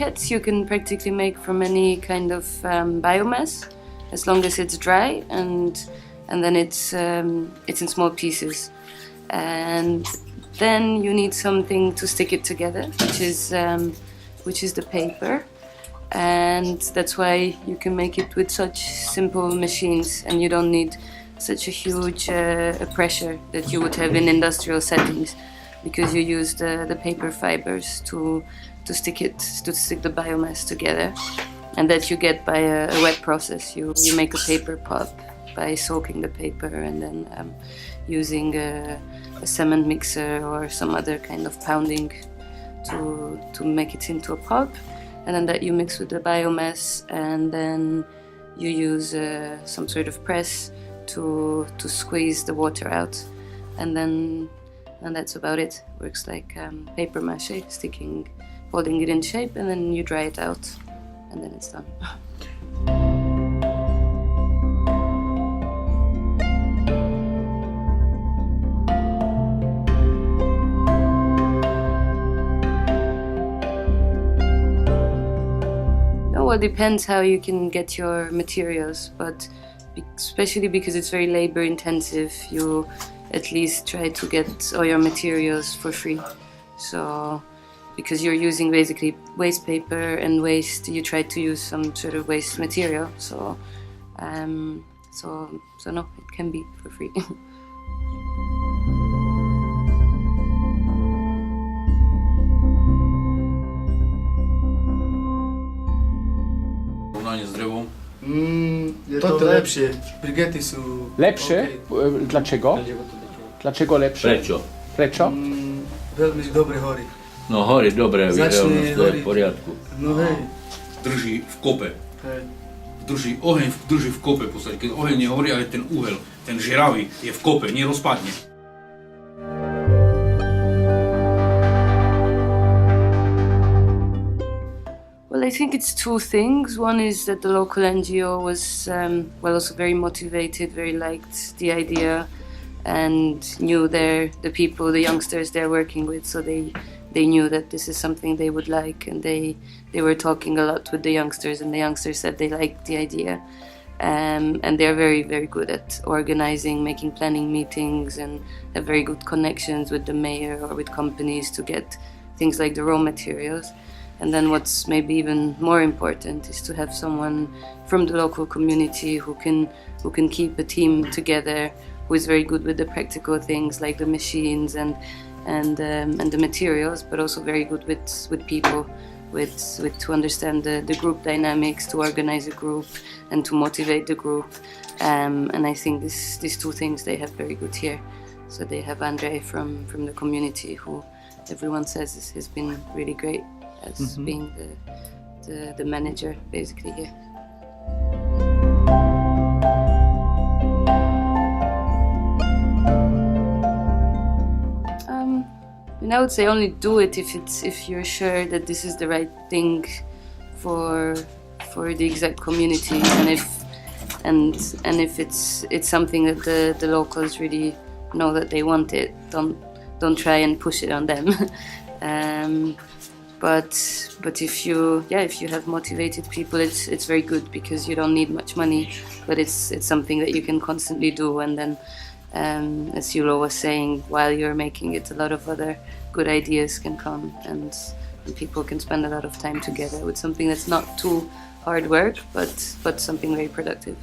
Ecobriquettes you can practically make from any kind of biomass, as long as it's dry, and then it's in small pieces. And then you need something to stick it together, which is the paper. And that's why you can make it with such simple machines, and you don't need such a huge pressure that you would have in industrial settings, because you use the paper fibers to stick the biomass together, and that you get by a wet process. You make a paper pulp by soaking the paper and then using a cement mixer or some other kind of pounding to make it into a pulp, and then that you mix with the biomass, and then you use some sort of press to squeeze the water out, and that's about it. Works like paper mache, holding it in shape, and then you dry it out, and then it's done. Well, it depends how you can get your materials, but especially because it's very labor intensive, you at least try to get all your materials for free. So because you're using basically waste paper and waste, you try to use some sort of waste material. So no, it can be for free. Z rybą? To lepsze. Brigety są... Lepsze? Okay. Dlaczego? Dlaczego lepsze? Prečo? Prečo? Veľmi dobre hory. No hory dobre, Začne to je v poriadku. No hej. Drží v kope. Hej. Oheň drží v kope v podstate. Keď oheň nehorí, ale ten uhel, ten žeravý je v kope, nerozpadne. Well, I think it's two things. One is that the local NGO was also very motivated, very liked the idea, and knew the people, the youngsters they're working with, so they knew that this is something they would like, and they were talking a lot with the youngsters, and the youngsters said they liked the idea, and they're very, very good at organizing, making planning meetings, and have very good connections with the mayor or with companies to get things like the raw materials. And then what's maybe even more important is to have someone from the local community who can keep a team together, who is very good with the practical things like the machines and the materials, but also very good with people, to understand the group dynamics, to organize a group and to motivate the group. And I think these two things they have very good here. So they have Andrei from the community, who everyone says has been really great as being the manager basically here. I would say only do it if you're sure that this is the right thing for the exact community, and if it's something that the locals really know that they want it. Don't try and push it on them. But if you have motivated people, it's very good, because you don't need much money, but it's something that you can constantly do, and then as Yulo was saying, while you're making it, a lot of other good ideas can come, and people can spend a lot of time together with something that's not too hard work, but something very productive.